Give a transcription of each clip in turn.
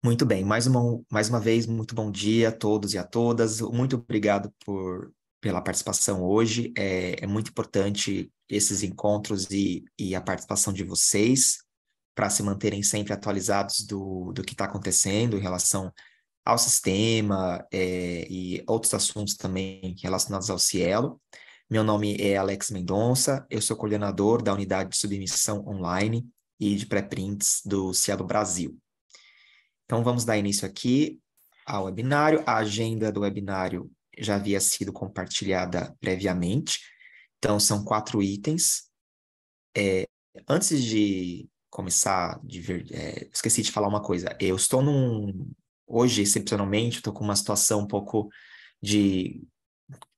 Muito bem, mais uma vez, muito bom dia a todos e a todas. Muito obrigado pela participação hoje. É muito importante esses encontros e a participação de vocês para se manterem sempre atualizados do que está acontecendo em relação ao sistema, e outros assuntos também relacionados ao Cielo. Meu nome é Alex Mendonça, eu sou coordenador da unidade de submissão online e de pré-prints do Cielo Brasil. Então, vamos dar início aqui ao webinário. A agenda do webinário já havia sido compartilhada previamente. Então, são 4 itens. Antes de começar, esqueci de falar uma coisa. Eu estou hoje, excepcionalmente, estou com uma situação um pouco de...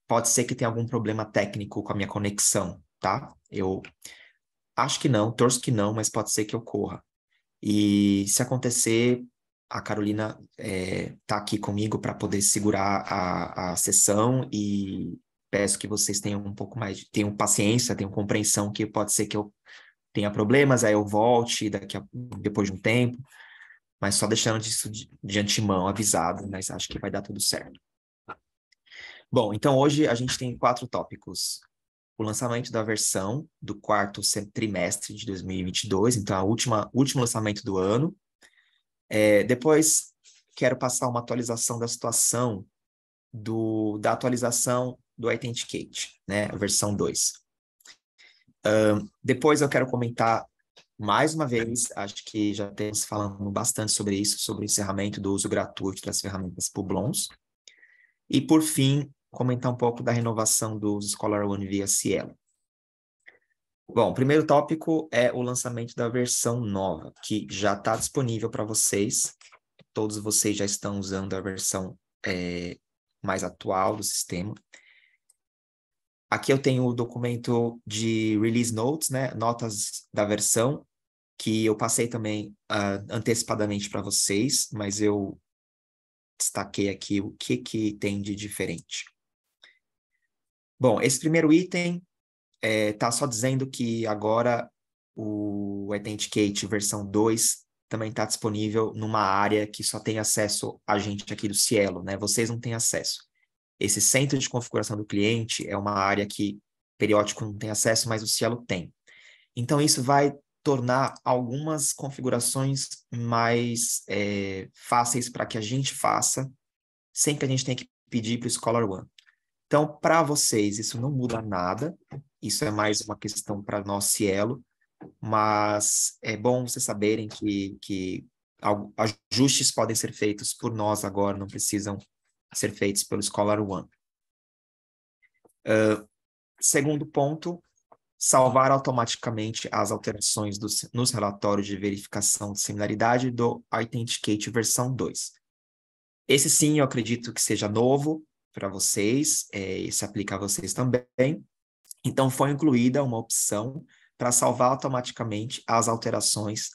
Pode ser que tenha algum problema técnico com a minha conexão, tá? Eu acho que não, torço que não, mas pode ser que ocorra. E se acontecer, a Carolina está aqui comigo para poder segurar a sessão e peço que vocês tenham um pouco mais, tenham paciência, tenham compreensão que pode ser que eu tenha problemas, aí eu volte depois de um tempo, mas só deixando disso de antemão avisado, mas acho que vai dar tudo certo. Bom, então hoje a gente tem 4 tópicos. O lançamento da versão do quarto trimestre de 2022, então último lançamento do ano. Depois, quero passar uma atualização da situação da atualização do Authenticate, né, a versão 2. Depois eu quero comentar mais uma vez, acho que já temos falando bastante sobre isso, sobre o encerramento do uso gratuito das ferramentas Publons. E, por fim, comentar um pouco da renovação do Scholar One via Cielo. Bom, o primeiro tópico é o lançamento da versão nova, que já está disponível para vocês. Todos vocês já estão usando a versão mais atual do sistema. Aqui eu tenho o documento de Release Notes, né? Notas da versão, que eu passei também antecipadamente para vocês, mas eu destaquei aqui o que tem de diferente. Bom, esse primeiro item está só dizendo que agora o Authenticate versão 2 também está disponível numa área que só tem acesso a gente aqui do Cielo, né? Vocês não têm acesso. Esse centro de configuração do cliente é uma área que periódico não tem acesso, mas o Cielo tem. Então, isso vai tornar algumas configurações mais fáceis para que a gente faça, sem que a gente tenha que pedir para o Scholar One. Então, para vocês, isso não muda nada, isso é mais uma questão para nós, Cielo, mas é bom vocês saberem que ajustes podem ser feitos por nós agora, não precisam ser feitos pelo Scholar One. Segundo ponto, salvar automaticamente as alterações nos relatórios de verificação de similaridade do Authenticate versão 2. Esse sim, eu acredito que seja novo para vocês, e se aplica a vocês também. Então, foi incluída uma opção para salvar automaticamente as alterações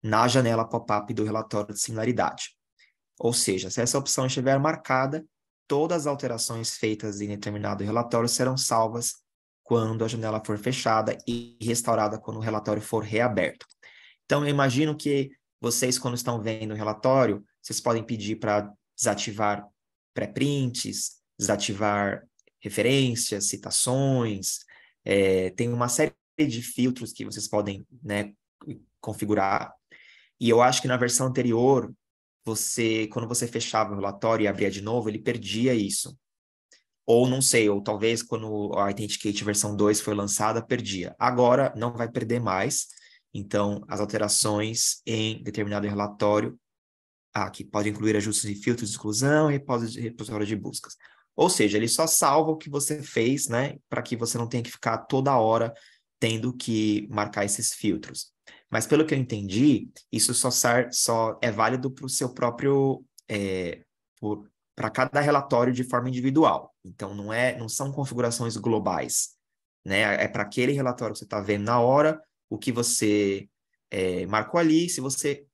na janela pop-up do relatório de similaridade. Ou seja, se essa opção estiver marcada, todas as alterações feitas em determinado relatório serão salvas quando a janela for fechada e restaurada quando o relatório for reaberto. Então, eu imagino que vocês, quando estão vendo o relatório, vocês podem pedir para desativar pré-prints, desativar referências, citações, tem uma série de filtros que vocês podem, né, configurar. E eu acho que na versão anterior, quando você fechava o relatório e abria de novo, ele perdia isso. Ou não sei, ou talvez quando a Authenticate versão 2 foi lançada, perdia. Agora não vai perder mais. Então, as alterações em determinado relatório, que pode incluir ajustes de filtros de exclusão e repositório de buscas. Ou seja, ele só salva o que você fez, né, para que você não tenha que ficar toda hora tendo que marcar esses filtros. Mas pelo que eu entendi, isso só é válido para o seu próprio, para cada relatório de forma individual. Então, não são configurações globais, né? É para aquele relatório que você está vendo na hora, o que você marcou ali. Se você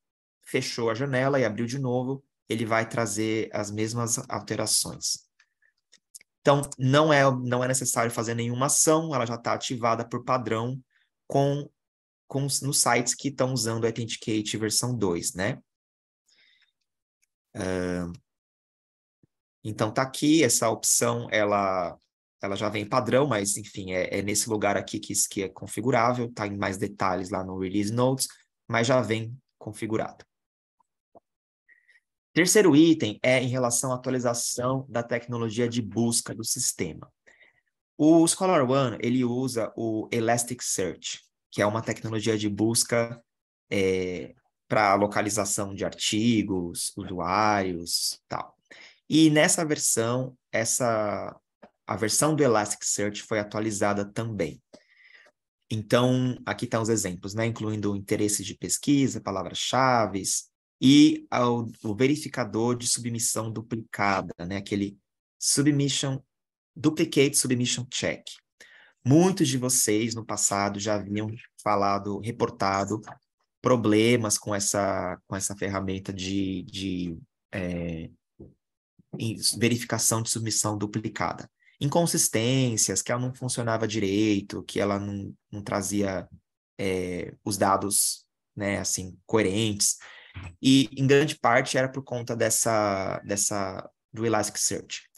fechou a janela e abriu de novo, ele vai trazer as mesmas alterações. Então, não é necessário fazer nenhuma ação, ela já está ativada por padrão nos sites que estão usando o Authenticate versão 2, né? Então, tá aqui, essa opção, ela já vem padrão, mas, enfim, é nesse lugar aqui que é configurável, tá em mais detalhes lá no Release Notes, mas já vem configurado. Terceiro item é em relação à atualização da tecnologia de busca do sistema. O ScholarOne, ele usa o Elasticsearch, que é uma tecnologia de busca para localização de artigos, usuários, tal. E nessa versão, a versão do Elasticsearch foi atualizada também. Então, aqui estão os exemplos, né? Incluindo interesses de pesquisa, palavras-chave e o verificador de submissão duplicada, né? Aquele Duplicate Submission Check. Muitos de vocês no passado já haviam reportado problemas com essa ferramenta de verificação de submissão duplicada. Inconsistências, que ela não funcionava direito, que ela não trazia os dados, né, assim, coerentes. E, em grande parte, era por conta do Elasticsearch.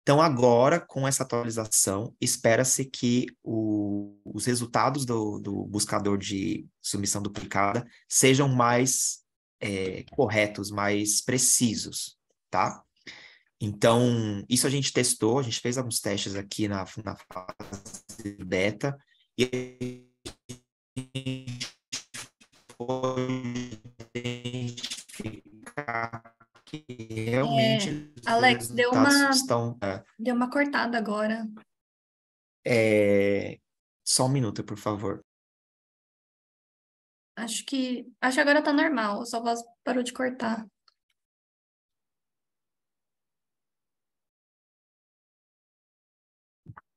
Então, agora, com essa atualização, espera-se que os resultados do buscador de submissão duplicada sejam mais corretos, mais precisos, tá? Então, isso a gente testou, a gente fez alguns testes aqui na fase beta, e a gente foi identificar que realmente os Alex, resultados estão... deu uma cortada agora. Só um minuto, por favor. Acho que agora tá normal, sua voz parou de cortar.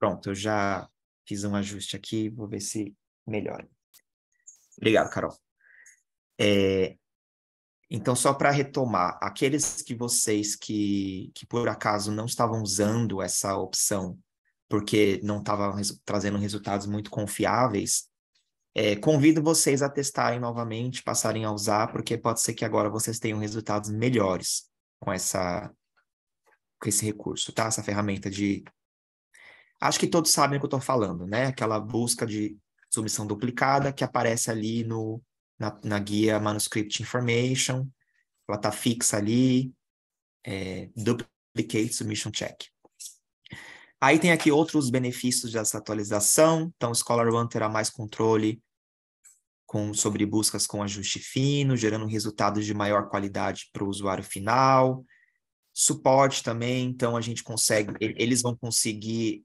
Pronto, eu já fiz um ajuste aqui, vou ver se melhora. Obrigado, Carol. Então, só para retomar, aqueles que vocês que por acaso não estavam usando essa opção porque não estava trazendo resultados muito confiáveis, convido vocês a testarem novamente, passarem a usar, porque pode ser que agora vocês tenham resultados melhores com esse recurso, tá? Essa ferramenta de... Acho que todos sabem o que eu estou falando, né? Aquela busca de submissão duplicada que aparece ali na guia Manuscript Information, ela está fixa ali, Duplicate Submission Check. Aí tem aqui outros benefícios dessa atualização. Então, o ScholarOne terá mais controle sobre buscas com ajuste fino, gerando resultados de maior qualidade para o usuário final. Suporte também, então a gente consegue, eles vão conseguir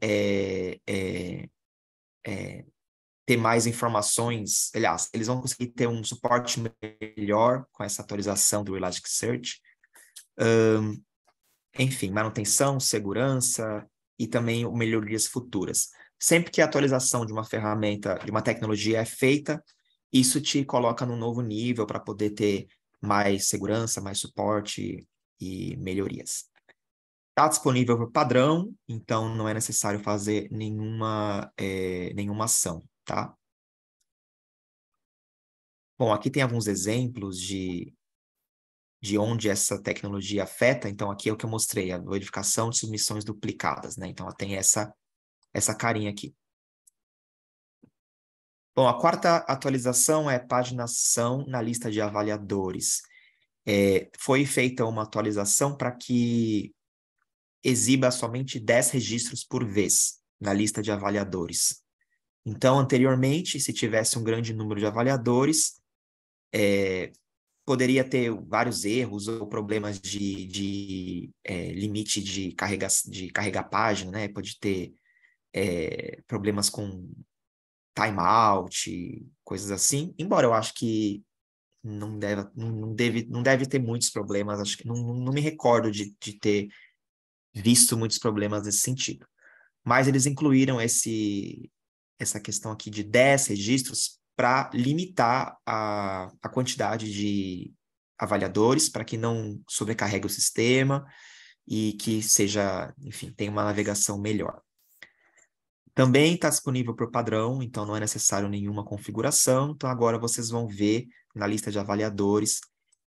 ter mais informações, aliás, eles vão conseguir ter um suporte melhor com essa atualização do Elasticsearch. Enfim, manutenção, segurança e também melhorias futuras. Sempre que a atualização de uma ferramenta, de uma tecnologia é feita, isso te coloca num novo nível para poder ter mais segurança, mais suporte e melhorias. Está disponível por padrão, então não é necessário fazer nenhuma ação, tá? Bom, aqui tem alguns exemplos de onde essa tecnologia afeta. Então, aqui é o que eu mostrei, a verificação de submissões duplicadas, né? Então, ela tem essa carinha aqui. Bom, a quarta atualização é paginação na lista de avaliadores. Foi feita uma atualização para que exiba somente 10 registros por vez na lista de avaliadores. Então, anteriormente, se tivesse um grande número de avaliadores, poderia ter vários erros ou problemas de limite de carregar a página, né? Pode ter problemas com timeout, coisas assim. Embora eu acho que não deve ter muitos problemas, acho que não me recordo de ter visto muitos problemas nesse sentido. Mas eles incluíram essa questão aqui de 10 registros para limitar a quantidade de avaliadores, para que não sobrecarregue o sistema e que seja, enfim, tenha uma navegação melhor. Também está disponível por padrão, então não é necessário nenhuma configuração. Então agora vocês vão ver na lista de avaliadores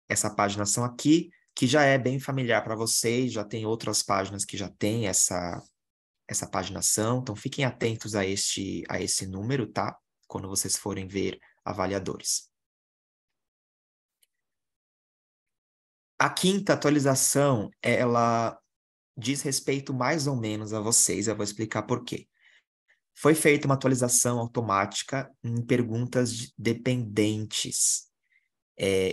essa paginação aqui. que já é bem familiar para vocês, já tem outras páginas que já tem essa paginação, então fiquem atentos a esse número, tá? Quando vocês forem ver avaliadores. A quinta atualização, ela diz respeito mais ou menos a vocês, eu vou explicar por quê. Foi feita uma atualização automática em perguntas dependentes.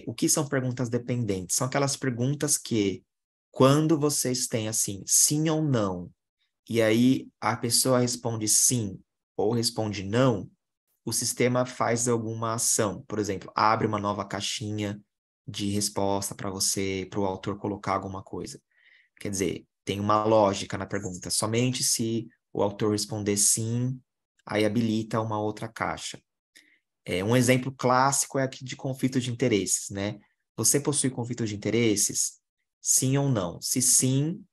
O que são perguntas dependentes? São aquelas perguntas que, quando vocês têm assim, sim ou não, e aí a pessoa responde sim ou responde não, o sistema faz alguma ação. Por exemplo, abre uma nova caixinha de resposta para você, para o autor colocar alguma coisa. Quer dizer, tem uma lógica na pergunta. Somente se o autor responder sim, aí habilita uma outra caixa. Um exemplo clássico é aqui de conflito de interesses, né? Você possui conflito de interesses? Sim ou não? Se sim,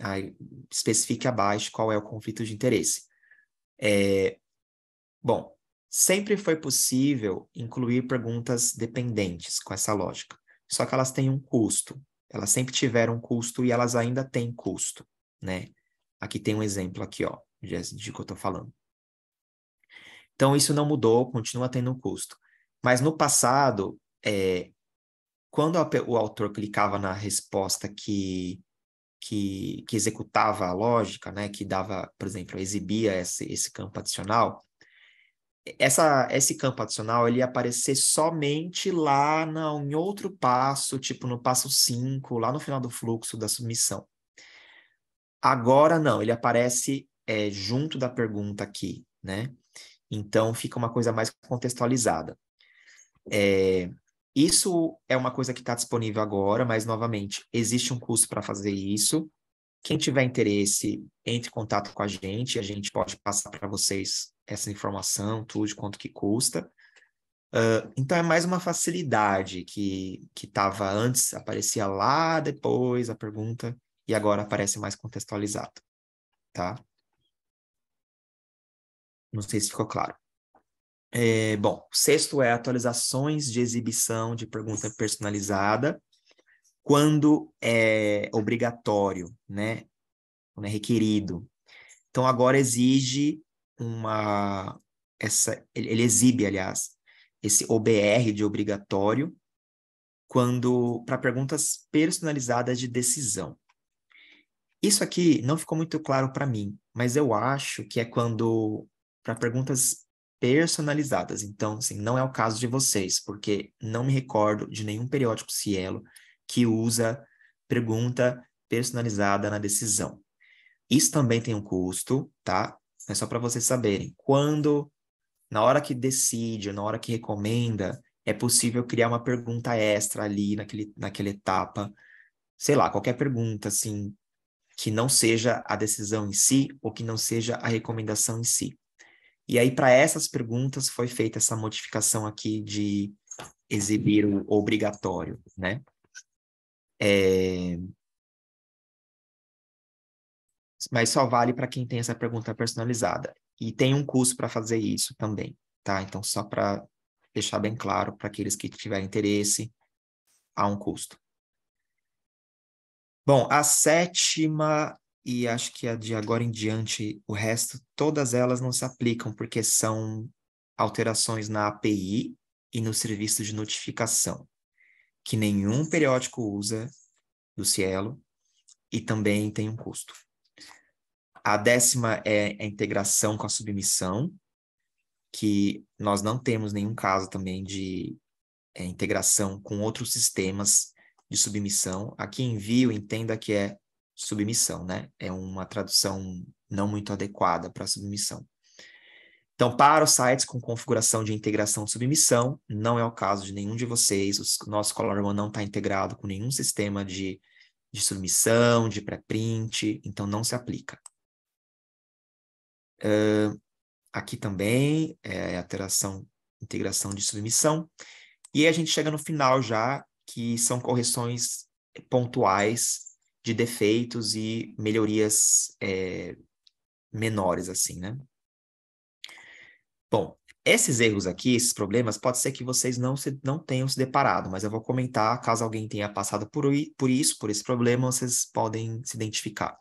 aí especifique abaixo qual é o conflito de interesse. Bom, sempre foi possível incluir perguntas dependentes com essa lógica, só que elas têm um custo. Elas sempre tiveram um custo e elas ainda têm custo, né? Aqui tem um exemplo aqui, ó, de que eu estou falando. Então, isso não mudou, continua tendo um custo. Mas no passado, quando o autor clicava na resposta que executava a lógica, né, que dava, por exemplo, exibia esse campo adicional, esse campo adicional ele ia aparecer somente lá em outro passo, tipo no passo 5, lá no final do fluxo da submissão. Agora não, ele aparece junto da pergunta aqui, né? Então fica uma coisa mais contextualizada. Isso é uma coisa que está disponível agora, mas novamente, existe um custo para fazer isso. Quem tiver interesse, entre em contato com a gente pode passar para vocês essa informação, tudo de quanto que custa. Então é mais uma facilidade que estava antes, aparecia lá depois a pergunta, e agora aparece mais contextualizado, tá? Não sei se ficou claro. Bom, o sexto é atualizações de exibição de pergunta personalizada, quando é obrigatório, né? Quando é requerido. Então agora exige ele exibe, aliás, esse OBR de obrigatório para perguntas personalizadas de decisão. Isso aqui não ficou muito claro para mim, mas eu acho que é quando para perguntas personalizadas. Então, assim, não é o caso de vocês, porque não me recordo de nenhum periódico Cielo que usa pergunta personalizada na decisão. Isso também tem um custo, tá? É só para vocês saberem. Na hora que decide, na hora que recomenda, é possível criar uma pergunta extra ali naquela etapa. Sei lá, qualquer pergunta, assim, que não seja a decisão em si ou que não seja a recomendação em si. E aí, para essas perguntas, foi feita essa modificação aqui de exibir o obrigatório, né? Mas só vale para quem tem essa pergunta personalizada. E tem um custo para fazer isso também, tá? Então, só para deixar bem claro para aqueles que tiverem interesse, há um custo. Bom, a sétima, e acho que a de agora em diante, o resto, todas elas não se aplicam, porque são alterações na API e no serviço de notificação, que nenhum periódico usa do Cielo e também tem um custo. A décima é a integração com a submissão, que nós não temos nenhum caso também de integração com outros sistemas de submissão. Aqui envio, entenda que é submissão, né? É uma tradução não muito adequada para submissão. Então, para os sites com configuração de integração de submissão, não é o caso de nenhum de vocês. O nosso Color não está integrado com nenhum sistema de submissão, de pré-print, então não se aplica. Aqui também é integração de submissão. E aí a gente chega no final já, que são correções pontuais de defeitos e melhorias menores, assim, né? Bom, Esses erros aqui, esses problemas, pode ser que vocês não tenham se deparado, mas eu vou comentar, caso alguém tenha passado por esse problema, vocês podem se identificar.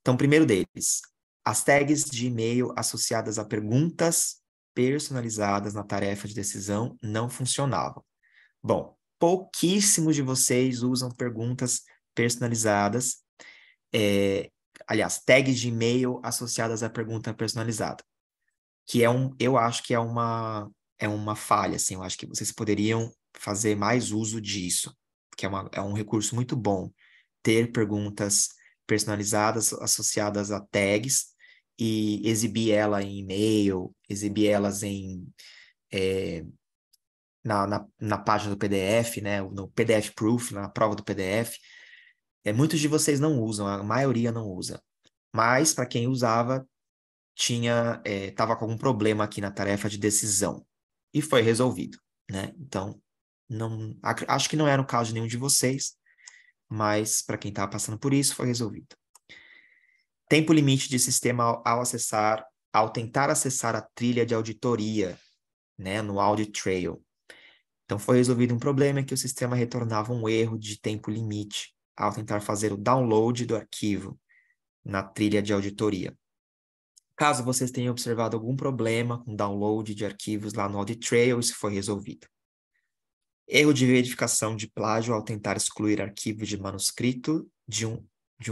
Então, primeiro deles, as tags de e-mail associadas a perguntas personalizadas na tarefa de decisão não funcionavam. Bom, pouquíssimos de vocês usam perguntas personalizadas, aliás, tags de e-mail associadas à pergunta personalizada, que eu acho que é uma falha, assim, eu acho que vocês poderiam fazer mais uso disso, que é um recurso muito bom, ter perguntas personalizadas associadas a tags e exibir ela em e-mail, exibir elas na página do PDF, né, no PDF Proof, na prova do PDF. Muitos de vocês não usam, a maioria não usa. Mas, para quem usava, estava com algum problema aqui na tarefa de decisão. E foi resolvido, né? Então, acho que não era o caso de nenhum de vocês, mas para quem estava passando por isso, foi resolvido. Tempo limite de sistema ao tentar acessar a trilha de auditoria, né, no Audit Trail. Então, foi resolvido um problema que o sistema retornava um erro de tempo limite ao tentar fazer o download do arquivo na trilha de auditoria. Caso vocês tenham observado algum problema com download de arquivos lá no Audit Trail, isso foi resolvido. Erro de verificação de plágio ao tentar excluir arquivos de manuscrito de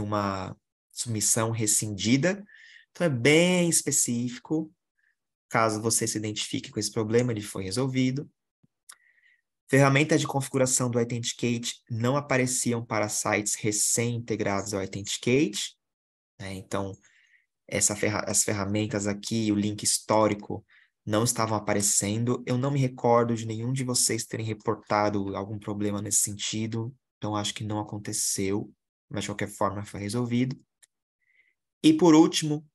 uma submissão rescindida. Então, é bem específico. Caso você se identifique com esse problema, ele foi resolvido. Ferramentas de configuração do Authenticate não apareciam para sites recém-integrados ao Authenticate, né? Então, as ferramentas aqui, o link histórico, não estavam aparecendo. Eu não me recordo de nenhum de vocês terem reportado algum problema nesse sentido, então acho que não aconteceu, mas de qualquer forma foi resolvido. E por último,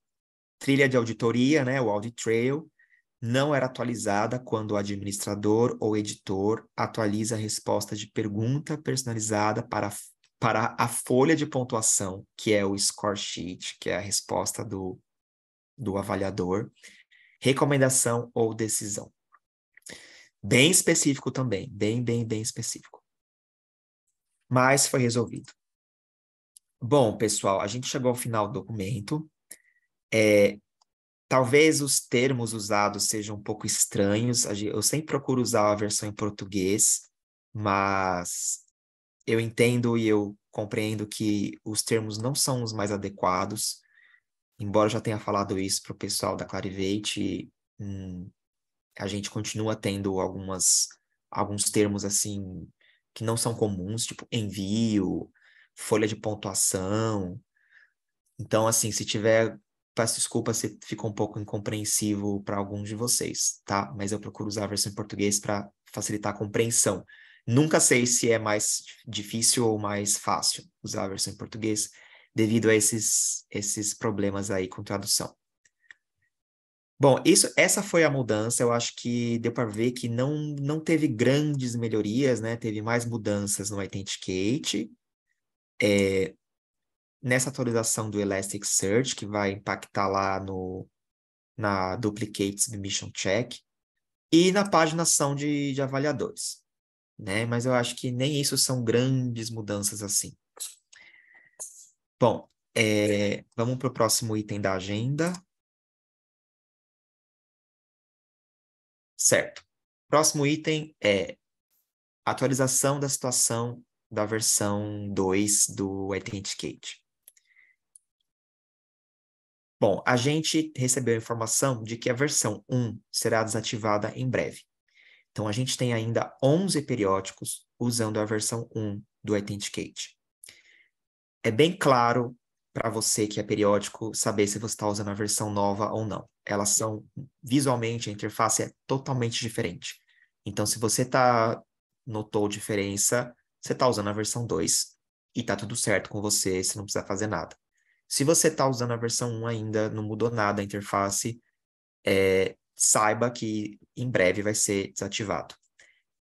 trilha de auditoria, né, o Audit Trail, não era atualizada quando o administrador ou editor atualiza a resposta de pergunta personalizada para a folha de pontuação, que é o score sheet, que é a resposta do avaliador, recomendação ou decisão. Bem específico também, bem específico. Mas foi resolvido. Bom, pessoal, a gente chegou ao final do documento. Talvez os termos usados sejam um pouco estranhos. Eu sempre procuro usar a versão em português, mas eu entendo e eu compreendo que os termos não são os mais adequados. Embora eu já tenha falado isso para o pessoal da Clarivate, a gente continua tendo alguns termos assim que não são comuns, tipo envio, folha de pontuação. Então, assim, se tiver, peço desculpa se ficou um pouco incompreensivo para alguns de vocês, tá? Mas eu procuro usar a versão em português para facilitar a compreensão. Nunca sei se é mais difícil ou mais fácil usar a versão em português devido a esses problemas aí com tradução. Bom, essa foi a mudança. Eu acho que deu para ver que não teve grandes melhorias, né? Teve mais mudanças no Authenticate. Nessa atualização do Elasticsearch, que vai impactar lá na Duplicate Submission Check, e na paginação de avaliadores, né? Mas eu acho que nem isso são grandes mudanças assim. Bom, vamos para o próximo item da agenda. Certo. Próximo item é atualização da situação da versão 2 do Authenticate. Bom, a gente recebeu a informação de que a versão 1 será desativada em breve. Então, a gente tem ainda 11 periódicos usando a versão 1 do Authenticate. É bem claro para você que é periódico saber se você está usando a versão nova ou não. Elas são, visualmente, a interface é totalmente diferente. Então, se você notou diferença, você está usando a versão 2 e está tudo certo com você, você não precisa fazer nada. Se você está usando a versão 1 ainda, não mudou nada a interface, saiba que em breve vai ser desativado.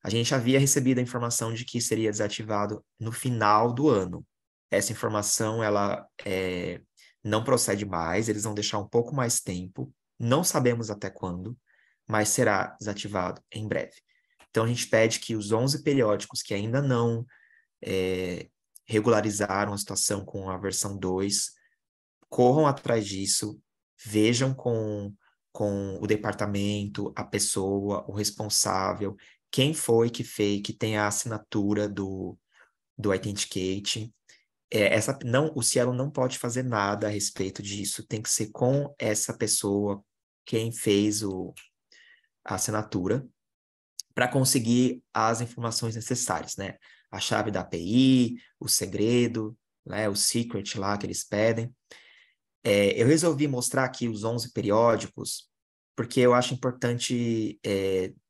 A gente havia recebido a informação de que seria desativado no final do ano. Essa informação, ela não procede mais, eles vão deixar um pouco mais tempo, não sabemos até quando, mas será desativado em breve. Então, a gente pede que os 11 periódicos que ainda não regularizaram a situação com a versão 2, corram atrás disso, vejam com o departamento, a pessoa, o responsável, quem foi que fez, que tem a assinatura do Authenticate. O Cielo não pode fazer nada a respeito disso, tem que ser com essa pessoa, quem fez a assinatura, para conseguir as informações necessárias, né? A chave da API, o segredo, né? O secret lá que eles pedem. Eu resolvi mostrar aqui os 11 periódicos, porque eu acho importante,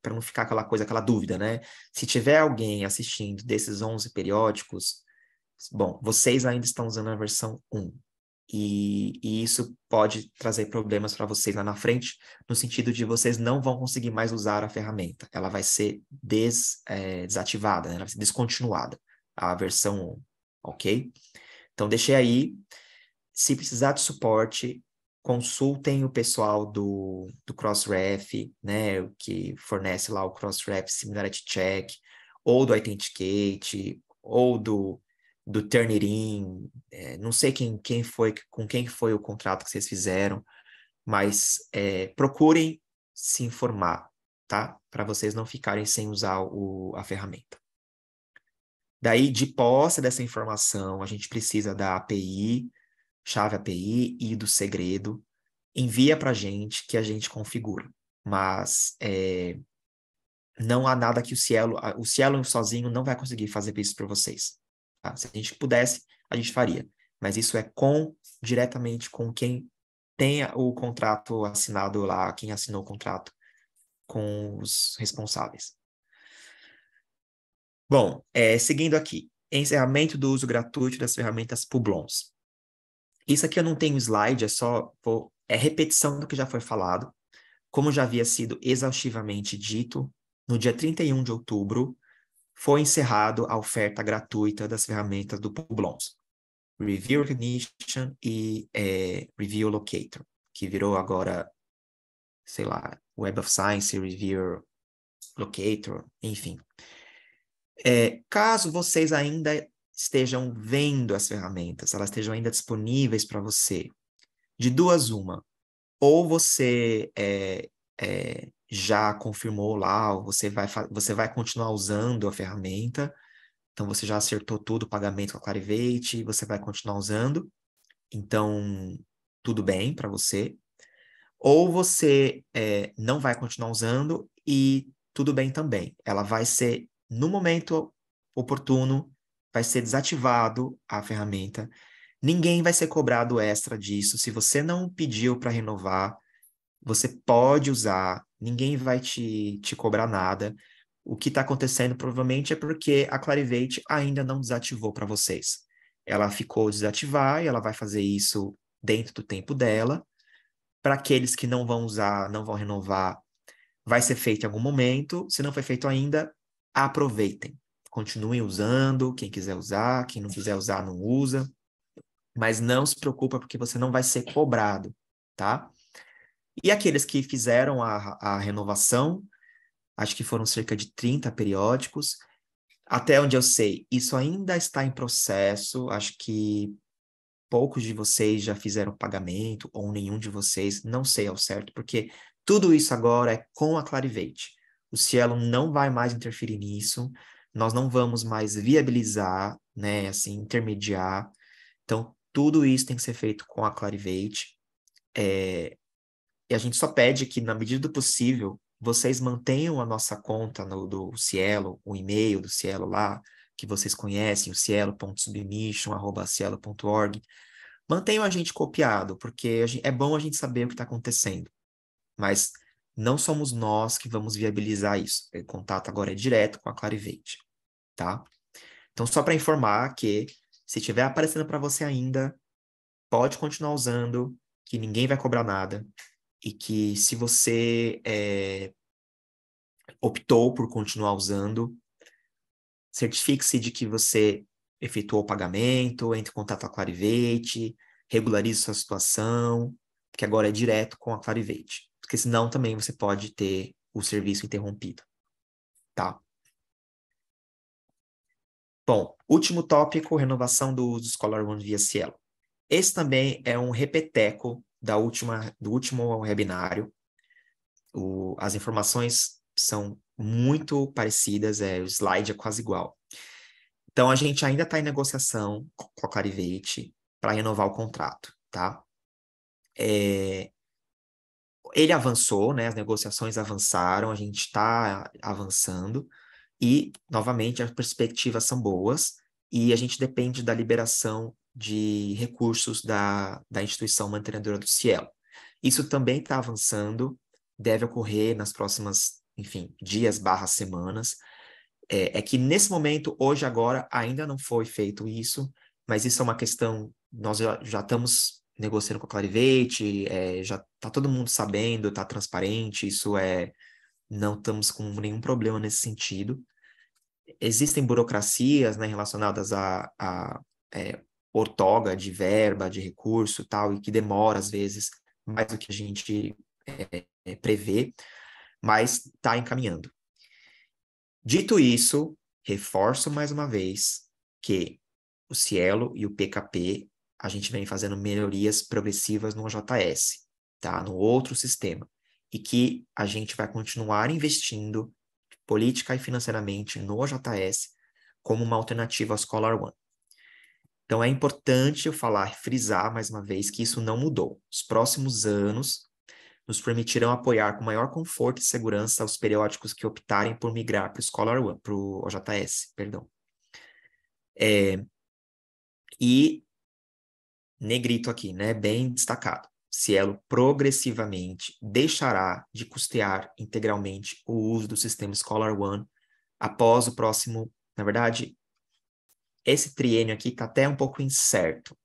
para não ficar aquela dúvida, né? Se tiver alguém assistindo desses 11 periódicos, bom, vocês ainda estão usando a versão 1. E isso pode trazer problemas para vocês lá na frente, no sentido de vocês não vão conseguir mais usar a ferramenta. Ela vai ser desativada, né? Ela vai ser descontinuada, a versão 1, ok? Então, deixei aí. Se precisar de suporte, consultem o pessoal do Crossref, né, que fornece lá o Crossref Similarity Check, ou do Authenticate, ou do Turnitin. Não sei com quem foi o contrato que vocês fizeram, mas procurem se informar, tá? Para vocês não ficarem sem usar a ferramenta. Daí, de posse dessa informação, a gente precisa da API, chave API e do segredo, envia para a gente que a gente configura. Mas não há nada que o Cielo sozinho não vai conseguir fazer isso para vocês. Tá? Se a gente pudesse, a gente faria. Mas isso é diretamente com quem tenha o contrato assinado lá, quem assinou o contrato com os responsáveis. Bom, seguindo aqui, encerramento do uso gratuito das ferramentas Publons. Isso aqui eu não tenho slide, é repetição do que já foi falado. Como já havia sido exaustivamente dito, no dia 31 de outubro foi encerrado a oferta gratuita das ferramentas do Publons, Review Recognition e Review Locator, que virou agora, sei lá, Web of Science, Review Locator, enfim. Caso vocês ainda estejam vendo as ferramentas, elas estejam ainda disponíveis para você, de duas uma, ou você já confirmou lá, ou você vai continuar usando a ferramenta, então você já acertou tudo, o pagamento com a Clarivate, você vai continuar usando, então tudo bem para você. Ou você não vai continuar usando e tudo bem também. Ela vai ser, no momento oportuno, vai ser desativado a ferramenta. Ninguém vai ser cobrado extra disso. Se você não pediu para renovar, você pode usar, ninguém vai te cobrar nada. O que está acontecendo provavelmente é porque a Clarivate ainda não desativou para vocês. Ela ficou desativar e ela vai fazer isso dentro do tempo dela. Para aqueles que não vão usar, não vão renovar, vai ser feito em algum momento. Se não foi feito ainda, aproveitem. Continuem usando, quem quiser usar, quem não quiser usar, não usa. Mas não se preocupa porque você não vai ser cobrado, tá? E aqueles que fizeram a renovação, acho que foram cerca de 30 periódicos. Até onde eu sei, isso ainda está em processo. Acho que poucos de vocês já fizeram pagamento, ou nenhum de vocês, não sei ao certo, porque tudo isso agora é com a Clarivate. O Cielo não vai mais interferir nisso, nós não vamos mais viabilizar, né, assim, intermediar. Então, tudo isso tem que ser feito com a Clarivate. E a gente só pede que, na medida do possível, vocês mantenham a nossa conta do Cielo, o e-mail do Cielo lá, que vocês conhecem, o cielo.submission@cielo.org. Mantenham a gente copiado, porque é bom a gente saber o que está acontecendo. Mas não somos nós que vamos viabilizar isso. O contato agora é direto com a Clarivate, tá? Então, só para informar que, se estiver aparecendo para você ainda, pode continuar usando, que ninguém vai cobrar nada. E que se você optou por continuar usando, certifique-se de que você efetuou o pagamento, entre em contato com a Clarivate, regularize sua situação, que agora é direto com a Clarivate. porque senão também você pode ter o serviço interrompido, tá? Bom, último tópico, renovação do uso do Scholar One via Cielo. Esse também é um repeteco do último webinário. As informações são muito parecidas, o slide é quase igual. Então, a gente ainda está em negociação com a Clarivate para renovar o contrato, tá? Ele avançou, né? As negociações avançaram, a gente está avançando e, novamente, as perspectivas são boas e a gente depende da liberação de recursos da instituição mantenedora do Cielo. Isso também está avançando, deve ocorrer nas próximas, enfim, dias/semanas. É que nesse momento, hoje, agora, ainda não foi feito isso, mas isso é uma questão, nós já estamos negociando com a Clarivate, já está todo mundo sabendo, está transparente, não estamos com nenhum problema nesse sentido. Existem burocracias, né, relacionadas a outorga de verba, de recurso, tal, e que demora, às vezes, mais do que a gente prevê, mas está encaminhando. Dito isso, reforço mais uma vez que o Cielo e o PKP, a gente vem fazendo melhorias progressivas no OJS, tá? No outro sistema. E que a gente vai continuar investindo política e financeiramente no OJS como uma alternativa ao Scholar One. Então é importante eu frisar mais uma vez que isso não mudou. Os próximos anos nos permitirão apoiar com maior conforto e segurança os periódicos que optarem por migrar para o Scholar One, para o OJS, perdão. E negrito aqui, né, bem destacado. Cielo progressivamente deixará de custear integralmente o uso do sistema Scholar One após o próximo, na verdade, esse triênio aqui está até um pouco incerto.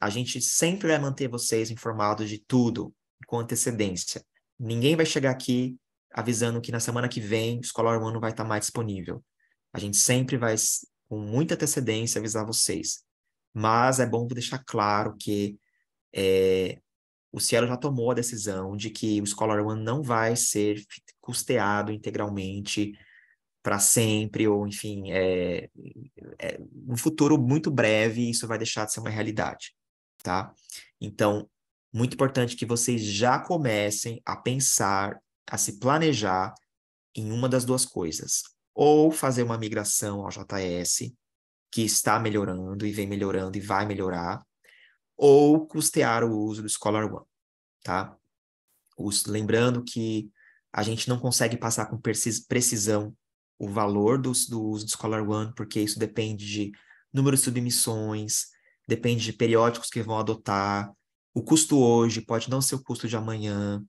A gente sempre vai manter vocês informados de tudo com antecedência. Ninguém vai chegar aqui avisando que na semana que vem o Scholar One não vai estar mais disponível. A gente sempre vai, com muita antecedência, avisar vocês. Mas é bom deixar claro que o Cielo já tomou a decisão de que o Scholar One não vai ser custeado integralmente para sempre, ou enfim, no futuro muito breve, isso vai deixar de ser uma realidade, tá? Então, muito importante que vocês já comecem a pensar, a se planejar em uma das duas coisas. Ou fazer uma migração ao JS, que está melhorando e vem melhorando e vai melhorar, ou custear o uso do Scholar One, tá? Lembrando que a gente não consegue passar com precisão o valor do uso do Scholar One, porque isso depende de número de submissões, depende de periódicos que vão adotar, o custo hoje pode não ser o custo de amanhã,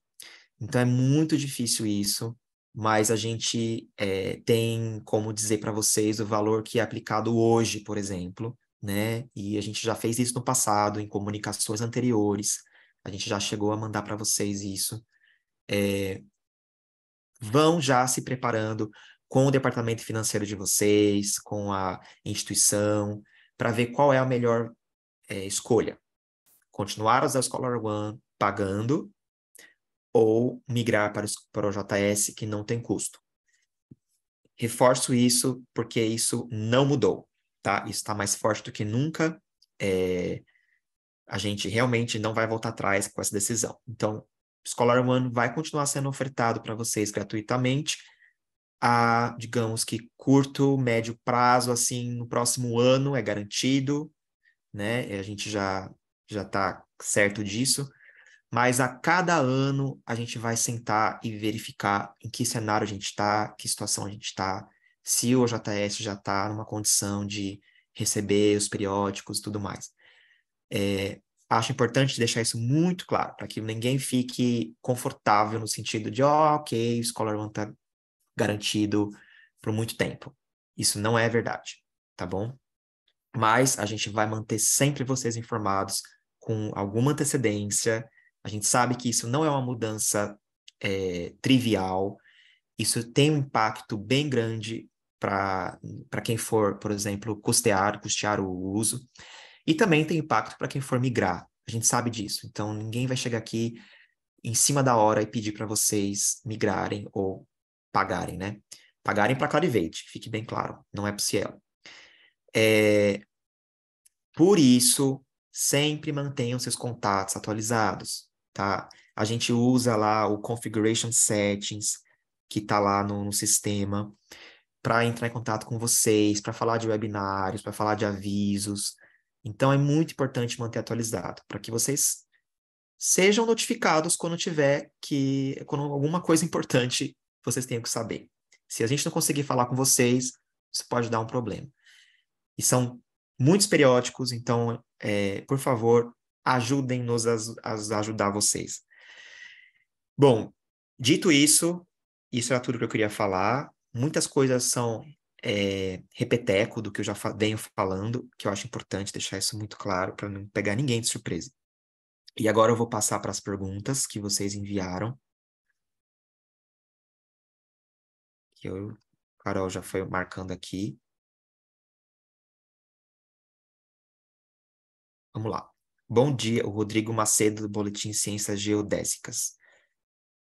então é muito difícil isso, mas a gente tem como dizer para vocês o valor que é aplicado hoje, por exemplo, né? E a gente já fez isso no passado, em comunicações anteriores, a gente já chegou a mandar para vocês isso. Vão já se preparando com o departamento financeiro de vocês, com a instituição, para ver qual é a melhor escolha. Continuar a usar o Scholar One pagando ou migrar para o JS que não tem custo. Reforço isso porque isso não mudou, tá? Isso está mais forte do que nunca. A gente realmente não vai voltar atrás com essa decisão. Então, Scholar One vai continuar sendo ofertado para vocês gratuitamente a, digamos que curto, médio prazo, assim, no próximo ano é garantido, né? A gente já está certo disso, mas a cada ano a gente vai sentar e verificar em que cenário a gente está, que situação a gente está, se o JS já está numa condição de receber os periódicos e tudo mais. Acho importante deixar isso muito claro, para que ninguém fique confortável no sentido de, ok, o Scholar One está garantido por muito tempo. Isso não é verdade, tá bom? Mas a gente vai manter sempre vocês informados com alguma antecedência. A gente sabe que isso não é uma mudança trivial. Isso tem um impacto bem grande para quem for, por exemplo, custear o uso. E também tem impacto para quem for migrar. A gente sabe disso. Então, ninguém vai chegar aqui em cima da hora e pedir para vocês migrarem ou pagarem, né? Pagarem para Clarivate, fique bem claro, não é para o Cielo. Por isso, sempre mantenham seus contatos atualizados, tá? A gente usa lá o Configuration Settings, que está lá no sistema, para entrar em contato com vocês, para falar de webinários, para falar de avisos. Então, é muito importante manter atualizado, para que vocês sejam notificados quando alguma coisa importante vocês tenham que saber. Se a gente não conseguir falar com vocês, isso pode dar um problema. E são muitos periódicos, então, por favor, ajudem-nos a ajudar vocês. Bom, dito isso, isso era tudo que eu queria falar. Muitas coisas são repeteco do que eu já venho falando, que eu acho importante deixar isso muito claro para não pegar ninguém de surpresa. E agora eu vou passar para as perguntas que vocês enviaram. Que Carol já foi marcando aqui. Vamos lá. Bom dia, o Rodrigo Macedo, do Boletim Ciências Geodésicas.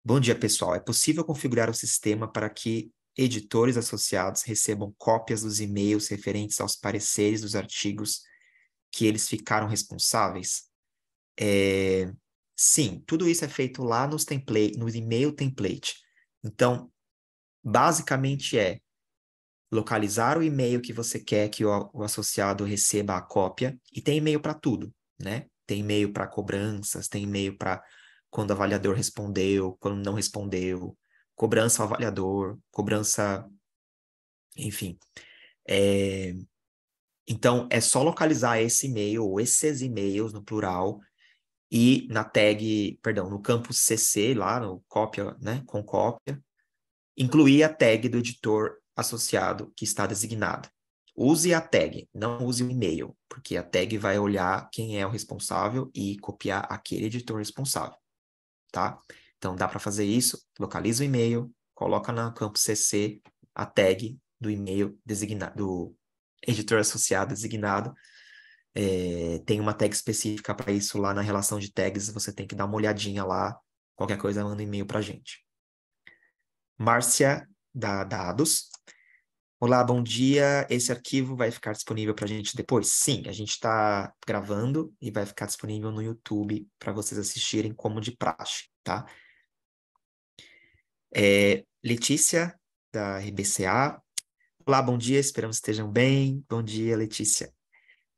Bom dia, pessoal. É possível configurar o sistema para que editores associados recebam cópias dos e-mails referentes aos pareceres dos artigos que eles ficaram responsáveis? Sim, tudo isso é feito lá no e-mail template. Então, basicamente localizar o e-mail que você quer que o associado receba a cópia, e tem e-mail para tudo, né? Tem e-mail para cobranças, tem e-mail para quando o avaliador respondeu, quando não respondeu, cobrança ao avaliador, cobrança, enfim. Então, é só localizar esse e-mail, ou esses e-mails no plural, e na tag, perdão, no campo CC, lá no cópia, né, com cópia, incluir a tag do editor associado que está designado. Use a tag, não use o e-mail, porque a tag vai olhar quem é o responsável e copiar aquele editor responsável, tá? Então, dá para fazer isso, localiza o e-mail, coloca no campo CC a tag do e-mail designado, do editor associado designado. Tem uma tag específica para isso lá na relação de tags, você tem que dar uma olhadinha lá, qualquer coisa manda um e-mail para a gente. Márcia, da Dados. Olá, bom dia. Esse arquivo vai ficar disponível para a gente depois? Sim, a gente está gravando e vai ficar disponível no YouTube para vocês assistirem como de praxe, tá? Letícia, da RBCA. Olá, bom dia, esperamos que estejam bem. Bom dia, Letícia.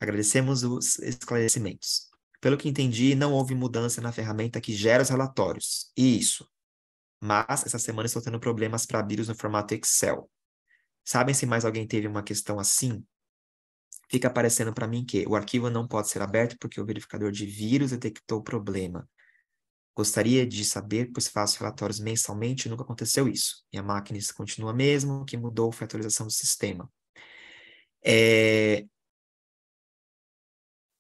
Agradecemos os esclarecimentos. Pelo que entendi, não houve mudança na ferramenta que gera os relatórios. Isso. Mas essa semana estou tendo problemas para abri-los no formato Excel. Sabem se mais alguém teve uma questão assim? Fica aparecendo para mim que o arquivo não pode ser aberto porque o verificador de vírus detectou o problema. Gostaria de saber, pois faço relatórios mensalmente e nunca aconteceu isso. Minha máquina continua a mesma, o que mudou foi a atualização do sistema.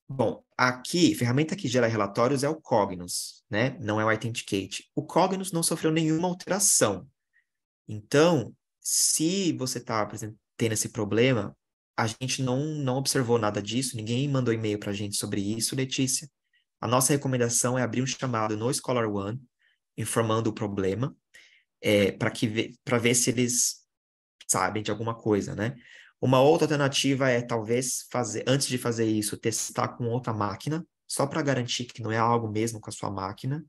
Bom, aqui, a ferramenta que gera relatórios é o Cognos, né? Não é o Authenticate. O Cognos não sofreu nenhuma alteração. Então, se você está tendo esse problema, a gente não observou nada disso, ninguém mandou e-mail para a gente sobre isso, Letícia. A nossa recomendação é abrir um chamado no ScholarOne, informando o problema, para ver se eles sabem de alguma coisa, né? Uma outra alternativa é talvez antes de fazer isso, testar com outra máquina, só para garantir que não é algo mesmo com a sua máquina,